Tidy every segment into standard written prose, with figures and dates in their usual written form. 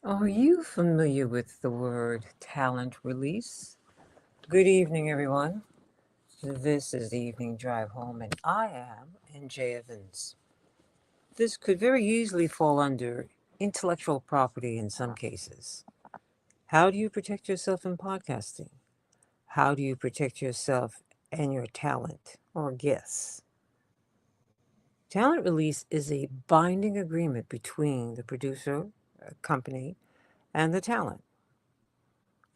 Are you familiar with the word talent release? Good evening, everyone. This is the evening drive home, and I am NJ Evans. This could very easily fall under intellectual property in some cases. How do you protect yourself in podcasting? How do you protect yourself and your talent or guests? Talent release is a binding agreement between the producer, company, and the talent.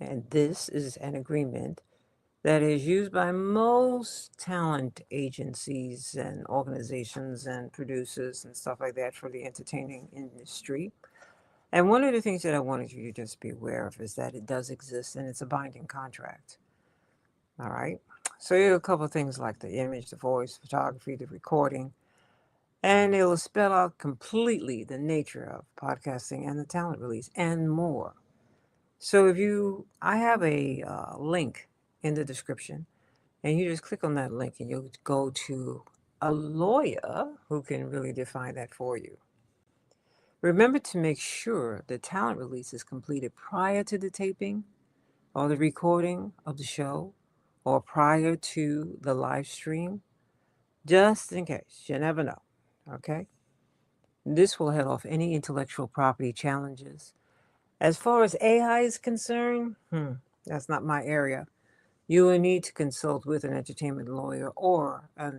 And this is an agreement that is used by most talent agencies and organizations and producers and stuff like that for the entertaining industry. And one of the things that I wanted you to just be aware of is that it does exist and it's a binding contract. All right. So you have a couple of things like the image, the voice, photography, the recording, and it'll spell out completely the nature of podcasting and the talent release and more. So I have a link in the description, and you just click on that link and you'll go to a lawyer who can really define that for you. Remember to make sure the talent release is completed prior to the taping or the recording of the show or prior to the live stream, just in case. You never know. Okay? This will head off any intellectual property challenges. As far as AI is concerned, that's not my area. You will need to consult with an entertainment lawyer or a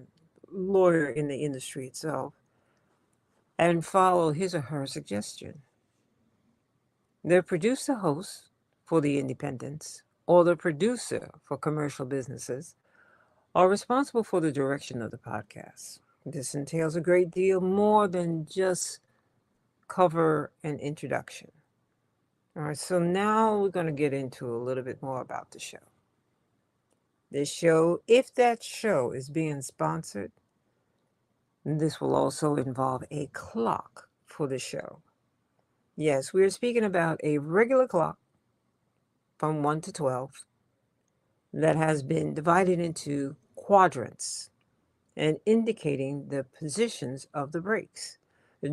lawyer in the industry itself and follow his or her suggestion. The producer host for the independents or the producer for commercial businesses are responsible for the direction of the podcast. This entails a great deal more than just cover and introduction. All right, so now we're going to get into a little bit more about the show. The show, if that show is being sponsored, this will also involve a clock for the show. Yes, we're speaking about a regular clock from 1 to 12 that has been divided into quadrants and indicating the positions of the breaks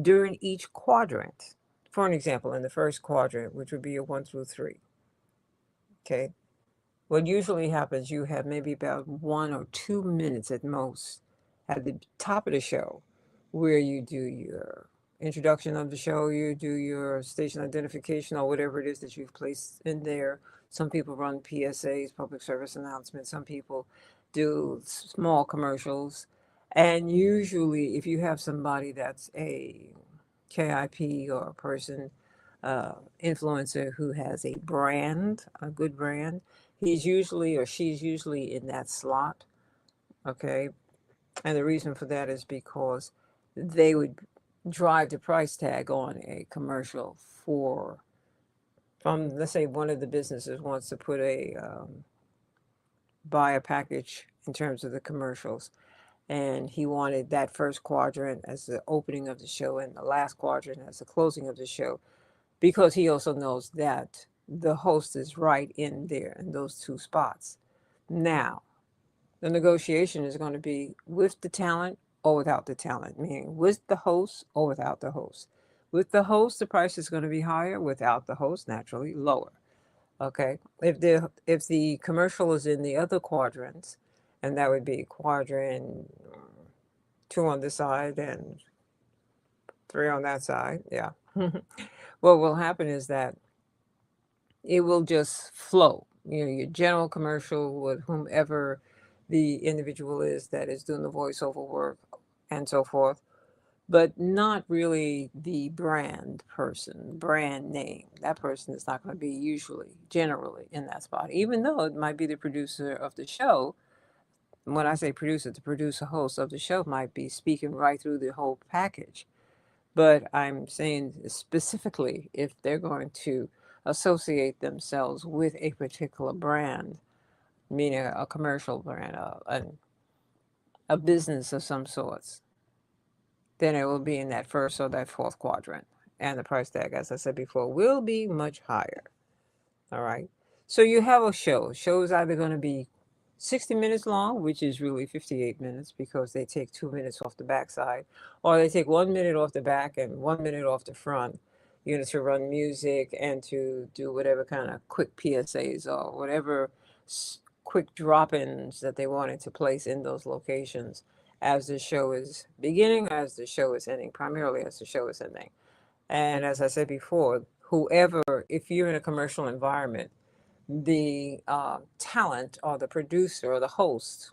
during each quadrant. For an example, in the first quadrant, which would be a 1 through 3, okay, what usually happens, you have maybe about 1 or 2 minutes at most at the top of the show where you do your introduction of the show, you do your station identification or whatever it is that you've placed in there. Some people run PSAs, public service announcements. Some people do small commercials. And usually, if you have somebody that's a KIP or a person, influencer who has a brand, a good brand, he's usually or she's usually in that slot. Okay. And the reason for that is because they would drive the price tag on a commercial for, from, let's say, one of the businesses wants to put buy a package in terms of the commercials. And he wanted that first quadrant as the opening of the show and the last quadrant as the closing of the show, because he also knows that the host is right in there in those two spots. Now, the negotiation is going to be with the talent or without the talent, meaning with the host or without the host. With the host, the price is going to be higher. Without the host, naturally lower. Okay. If the commercial is in the other quadrants, and that would be quadrant 2 on this side and 3 on that side, yeah. What will happen is that it will just flow. Your general commercial with whomever the individual is that is doing the voiceover work and so forth, but not really the brand person, brand name. That person is not going to be usually, generally, in that spot, even though it might be the producer of the show. When I say producer, the producer host of the show might be speaking right through the whole package. But I'm saying specifically if they're going to associate themselves with a particular brand, meaning a commercial brand, a business of some sorts, then it will be in that first or that fourth quadrant. And the price tag, as I said before, will be much higher. All right. So you have a show. Show is either going to be 60 minutes long, which is really 58 minutes because they take 2 minutes off the backside, or they take 1 minute off the back and 1 minute off the front to run music and to do whatever kind of quick PSAs or whatever quick drop-ins that they wanted to place in those locations as the show is beginning, as the show is ending, primarily as the show is ending. And as I said before, whoever, if you're in a commercial environment, the talent or the producer or the host,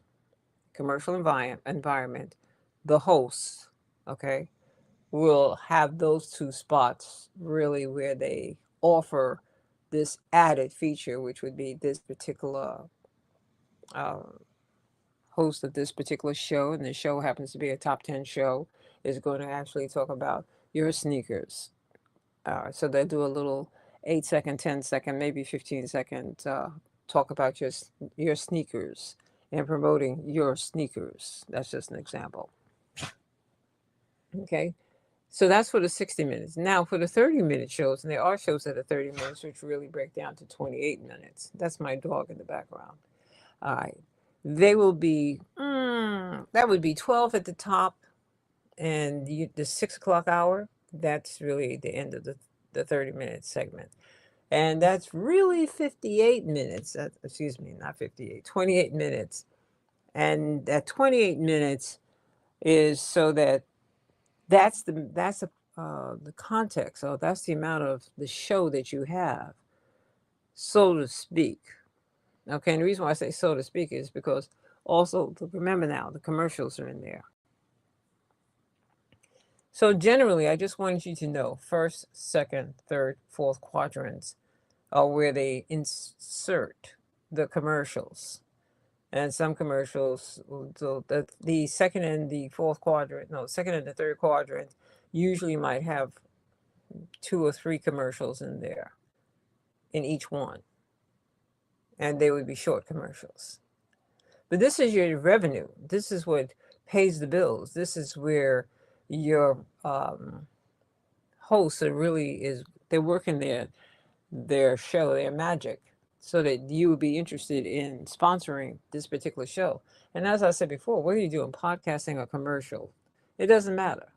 commercial environment, the host, okay, will have those two spots really where they offer this added feature, which would be this particular uh, host of this particular show, and the show happens to be a top 10 show, is going to actually talk about your sneakers. So they'll do a little 8 second, 10 second, maybe 15 second talk about your sneakers and promoting your sneakers. That's just an example. Okay. So that's for the 60 minutes. Now for the 30-minute shows, and there are shows that are 30 minutes, which really break down to 28 minutes. That's my dog in the background. All right. They will be, that would be 12 at the top, and the 6 o'clock hour, that's really the end of the 30-minute segment. And that's really 58 minutes. Excuse me, not 58, 28 minutes. And that 28 minutes is so that that's the context, or that's the amount of the show that you have, so to speak. Okay, and the reason why I say so to speak is because also, remember now, the commercials are in there. So generally, I just wanted you to know first, second, third, fourth quadrants are where they insert the commercials. And some commercials, so the second and the fourth quadrant, no, second and the third quadrant usually might have 2 or 3 commercials in there in each one. And they would be short commercials. But this is your revenue. This is what pays the bills. This is where your hosts are really they're working their show, their magic, so that you would be interested in sponsoring this particular show. And as I said before, whether you're doing podcasting or commercial, it doesn't matter.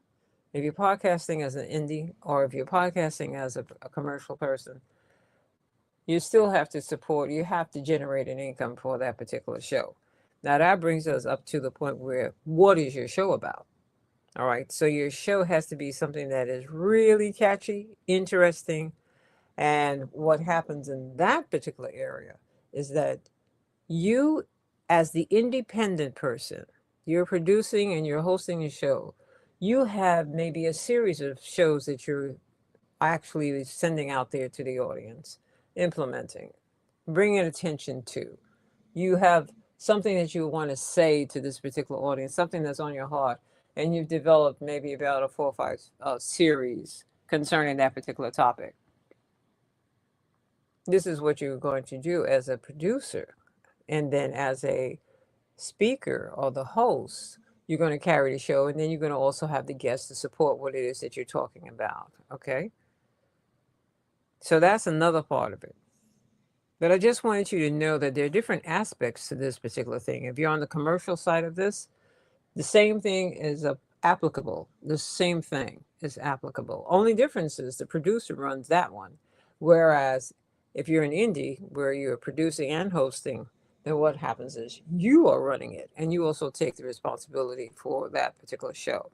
If you're podcasting as an indie or if you're podcasting as a commercial person, you still have to support, you have to generate an income for that particular show. Now that brings us up to the point where, what is your show about? All right, so your show has to be something that is really catchy, interesting, and what happens in that particular area is that you, as the independent person, you're producing and you're hosting a show, you have maybe a series of shows that you're actually sending out there to the audience, implementing, bringing attention to. You have something that you want to say to this particular audience, something that's on your heart, and you've developed maybe about a 4 or 5 series concerning that particular topic. This is what you're going to do as a producer. And then as a speaker or the host, you're going to carry the show, and then you're going to also have the guests to support what it is that you're talking about. Okay? So that's another part of it. But I just wanted you to know that there are different aspects to this particular thing. If you're on the commercial side of this, the same thing is applicable. The same thing is applicable. Only difference is the producer runs that one. Whereas if you're an indie where you're producing and hosting, then what happens is you are running it, and you also take the responsibility for that particular show.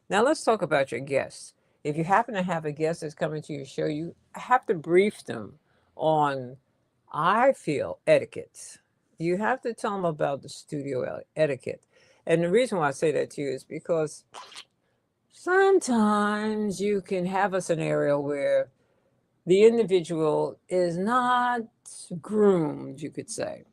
Now let's talk about your guests. If you happen to have a guest that's coming to your show, you have to brief them on, I feel, etiquette. You have to tell them about the studio etiquette. And the reason why I say that to you is because sometimes you can have a scenario where the individual is not groomed, you could say,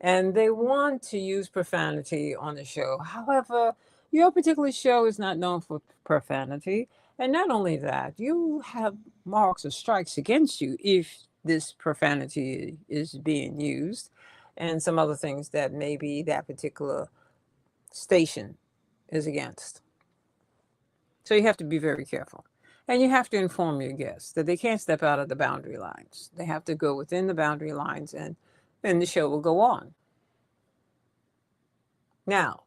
and they want to use profanity on the show. However, your particular show is not known for profanity. And not only that, you have marks or strikes against you if this profanity is being used, and some other things that maybe that particular station is against. So you have to be very careful. And you have to inform your guests that they can't step out of the boundary lines. They have to go within the boundary lines, and then the show will go on. Now,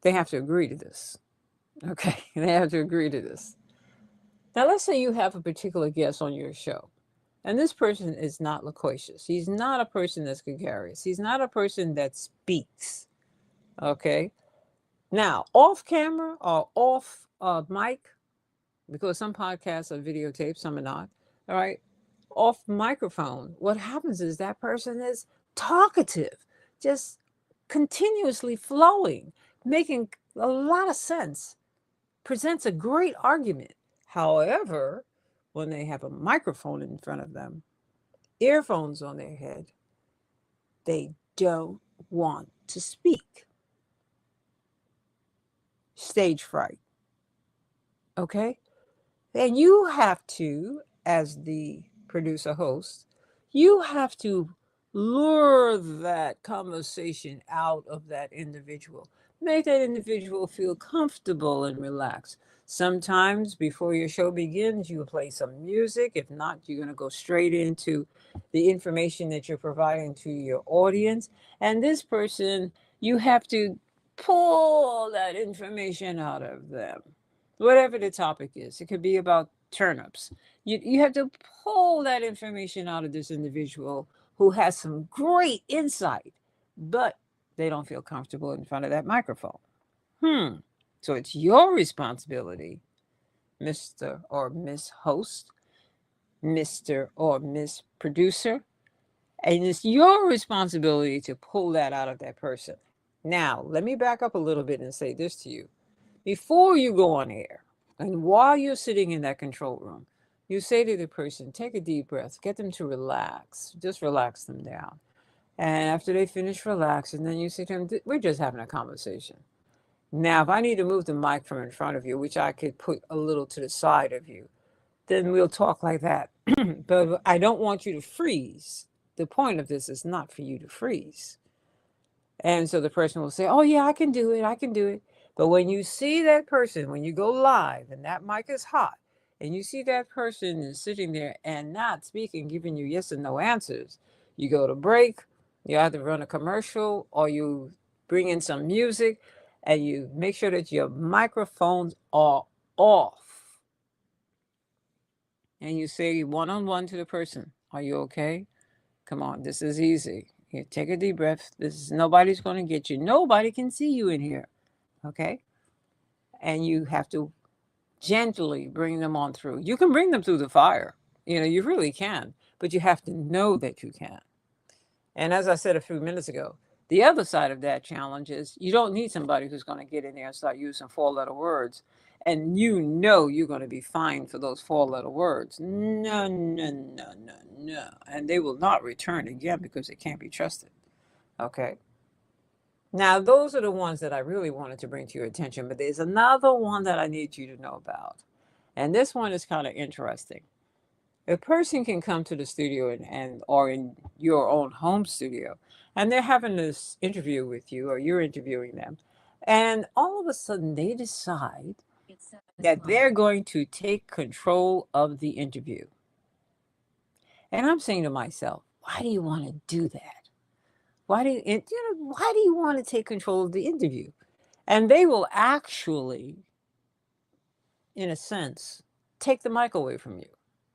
they have to agree to this. Okay, they have to agree to this. Now, let's say you have a particular guest on your show, and this person is not loquacious. He's not a person that's gregarious. He's not a person that speaks. Okay. Now, off camera or off mic, because some podcasts are videotaped, some are not. All right. Off microphone, what happens is that person is talkative, just continuously flowing, making a lot of sense, presents a great argument. However, when they have a microphone in front of them, earphones on their head, they don't want to speak. Stage fright. Okay? And you have to, as the producer host, you have to lure that conversation out of that individual. Make that individual feel comfortable and relaxed. Sometimes before your show begins, you play some music. If not, you're going to go straight into the information that you're providing to your audience. And this person, you have to pull that information out of them, whatever the topic is. It could be about turnips. You have to pull that information out of this individual who has some great insight, but they don't feel comfortable in front of that microphone. So it's your responsibility, Mr. or Miss Host, Mr. or Miss Producer, and it's your responsibility to pull that out of that person. Now, let me back up a little bit and say this to you. Before you go on air, and while you're sitting in that control room, you say to the person, take a deep breath, get them to relax, just relax them down. And after they finish relaxing, then you say to them, we're just having a conversation. Now, if I need to move the mic from in front of you, which I could put a little to the side of you, then we'll talk like that. But I don't want you to freeze. The point of this is not for you to freeze. And so the person will say, oh, yeah, I can do it. I can do it. But when you see that person, when you go live and that mic is hot, and you see that person is sitting there and not speaking, giving you yes and no answers, you go to break, you either run a commercial or you bring in some music and you make sure that your microphones are off. And you say one on one to the person, are you okay? Come on, this is easy. Here, take a deep breath. This is nobody's going to get you. Nobody can see you in here. Okay? And you have to gently bring them on through. You can bring them through the fire. You really can, but you have to know that you can. And as I said a few minutes ago, the other side of that challenge is you don't need somebody who's going to get in there and start using 4-letter words. And you're going to be fined for those 4-letter words. No, no, no, no, no. And they will not return again because they can't be trusted. Okay. Now, those are the ones that I really wanted to bring to your attention, but there's another one that I need you to know about. And this one is kind of interesting. A person can come to the studio and or in your own home studio, and they're having this interview with you, or you're interviewing them, and all of a sudden they decide that they're going to take control of the interview. And I'm saying to myself, why do you want to do that? Why do you want to take control of the interview? And they will actually, in a sense, take the mic away from you.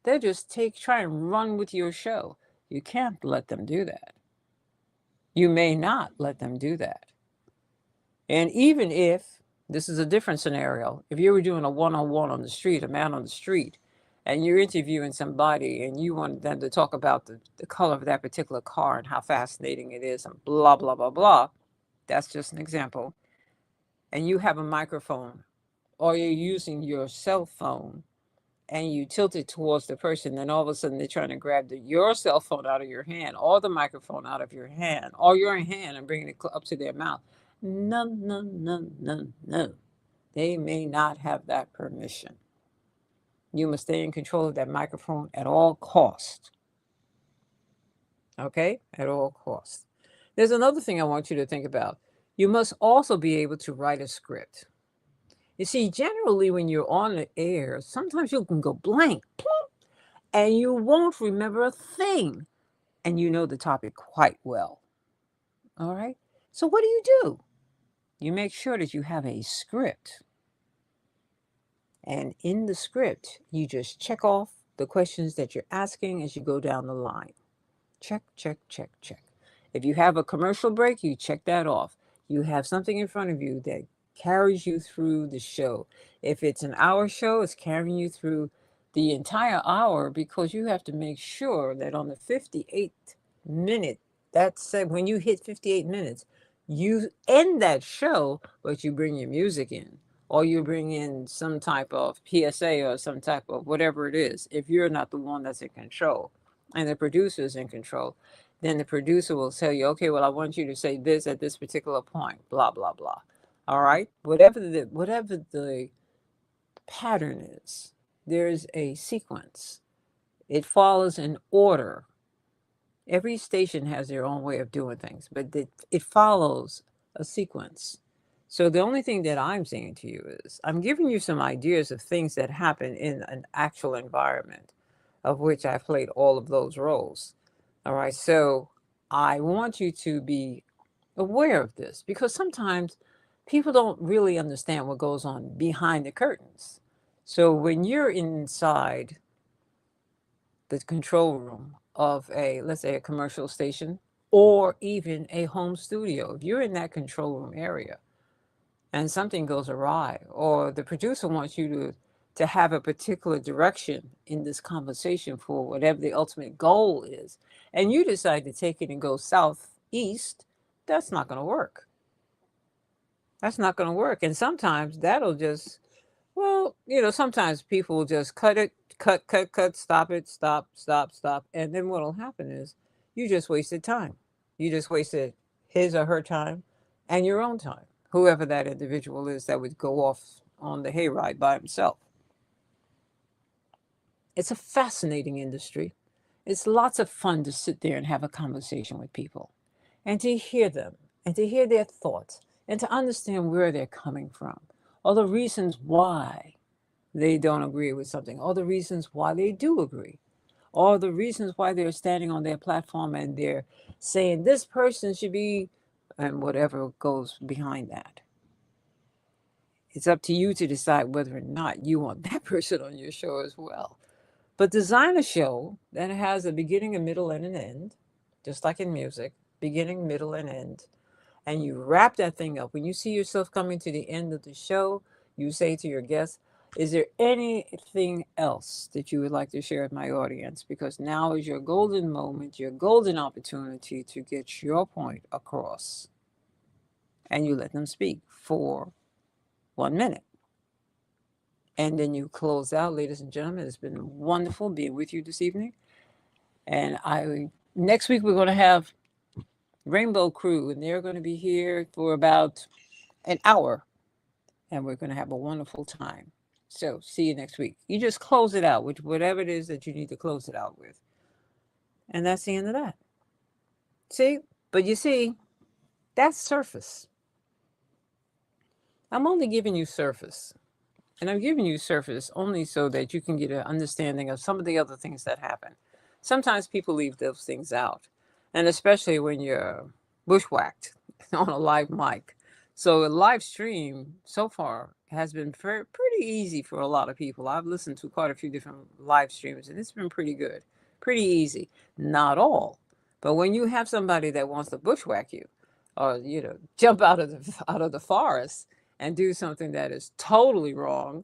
They'll just try and run with your show. You can't let them do that. You may not let them do that. And even if this is a different scenario, if you were doing a one-on-one on the street, a man on the street, and you're interviewing somebody and you want them to talk about the color of that particular car and how fascinating it is and blah, blah, blah, blah, that's just an example. And you have a microphone or you're using your cell phone and you tilt it towards the person, then all of a sudden they're trying to grab your cell phone out of your hand or the microphone out of your hand or your hand and bringing it up to their mouth. No, no, no, no, no. They may not have that permission. You must stay in control of that microphone at all costs. Okay? At all costs. There's another thing I want you to think about. You must also be able to write a script. You see, generally when you're on the air, sometimes you can go blank, plump, and you won't remember a thing. And you know the topic quite well. All right? So what do? You make sure that you have a script. And in the script, you just check off the questions that you're asking as you go down the line. Check, check, check, check. If you have a commercial break, you check that off. You have something in front of you that carries you through the show. If it's an hour show, it's carrying you through the entire hour because you have to make sure that on the 58th minute, that's when you hit 58 minutes, you end that show, but you bring your music in or you bring in some type of PSA or some type of whatever it is, if you're not the one that's in control and the producer is in control, then the producer will tell you, okay, well, I want you to say this at this particular point, blah, blah, blah. All right. Whatever the pattern is, there's a sequence. It follows an order. Every station has their own way of doing things, but it follows a sequence. So the only thing that I'm saying to you is I'm giving you some ideas of things that happen in an actual environment, of which I've played all of those roles. All right. So I want you to be aware of this because sometimes people don't really understand what goes on behind the curtains. So when you're inside the control room of a, let's say, a commercial station or even a home studio, if you're in that control room area and something goes awry, or the producer wants you to have a particular direction in this conversation for whatever the ultimate goal is, and you decide to take it and go southeast, that's not going to work. That's not going to work. And sometimes that'll just, well, sometimes people will just cut it, cut, stop it, stop, stop, stop. And then what'll happen is you just wasted time. You just wasted his or her time and your own time, whoever that individual is that would go off on the hayride by himself. It's a fascinating industry. It's lots of fun to sit there and have a conversation with people and to hear them and to hear their thoughts and to understand where they're coming from, all the reasons why they don't agree with something, all the reasons why they do agree, all the reasons why they're standing on their platform and they're saying this person should be, and whatever goes behind that. It's up to you to decide whether or not you want that person on your show as well. But design a show that has a beginning, a middle, and an end, just like in music, beginning, middle, and end. And you wrap that thing up. When you see yourself coming to the end of the show, you say to your guests, is there anything else that you would like to share with my audience? Because now is your golden moment, your golden opportunity to get your point across. And you let them speak for 1 minute. And then you close out, ladies and gentlemen. It's been wonderful being with you this evening. And next week we're going to have Rainbow Crew, and they're going to be here for about an hour, and we're going to have a wonderful time. So see you next week. You just close it out with whatever it is that you need to close it out with, and that's the end of that. See, but you see, that's surface. I'm only giving you surface. And I'm giving you surface only so that you can get an understanding of some of the other things that happen. Sometimes people leave those things out, and especially when you're bushwhacked on a live mic. So a live stream so far has been pretty easy for a lot of people. I've listened to quite a few different live streams, and it's been pretty good, pretty easy. Not all, but when you have somebody that wants to bushwhack you, or jump out of the forest and do something that is totally wrong,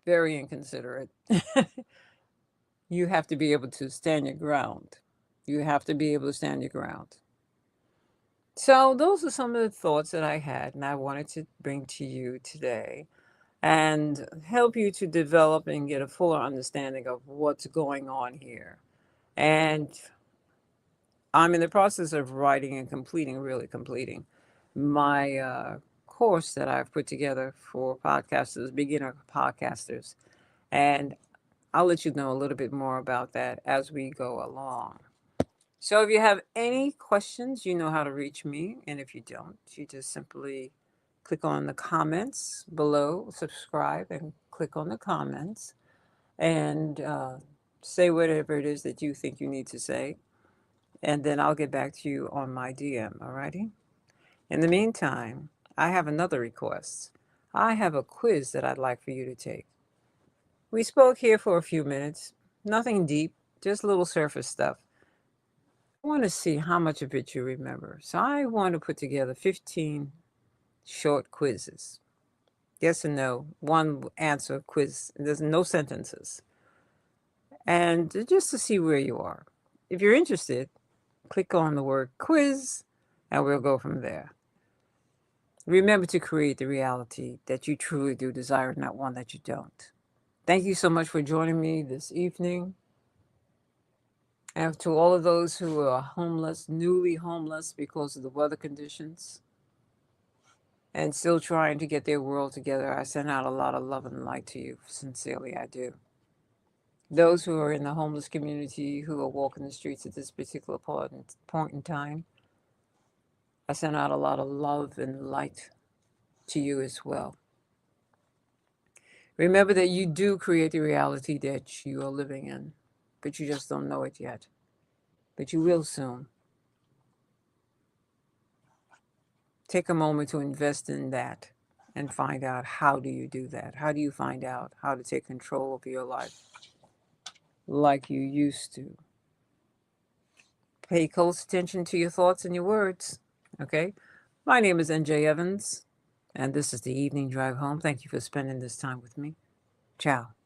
very inconsiderate. You have to be able to stand your ground. You have to be able to stand your ground. So, those are some of the thoughts that I had, and I wanted to bring to you today and help you to develop and get a fuller understanding of what's going on here. And I'm in the process of writing and really completing my course that I've put together for podcasters, beginner podcasters. And I'll let you know a little bit more about that as we go along. So if you have any questions, you know how to reach me. And if you don't, you just simply click on the comments below, subscribe, and click on the comments and say whatever it is that you think you need to say. And then I'll get back to you on my DM. Alrighty? In the meantime, I have another request. I have a quiz that I'd like for you to take. We spoke here for a few minutes, nothing deep, just little surface stuff. I want to see how much of it you remember. So I want to put together 15 short quizzes. Yes and no, one answer quiz. There's no sentences. And just to see where you are. If you're interested, click on the word quiz and we'll go from there. Remember to create the reality that you truly do desire, not one that you don't. Thank you so much for joining me this evening. And to all of those who are homeless, newly homeless because of the weather conditions, and still trying to get their world together, I send out a lot of love and light to you. Sincerely, I do. Those who are in the homeless community who are walking the streets at this particular point in time, I send out a lot of love and light to you as well. Remember that you do create the reality that you are living in, but you just don't know it yet. But you will soon. Take a moment to invest in that and find out how do you do that? How do you find out how to take control of your life like you used to? Pay close attention to your thoughts and your words, okay? My name is NJ Evans, and this is the Evening Drive Home. Thank you for spending this time with me. Ciao.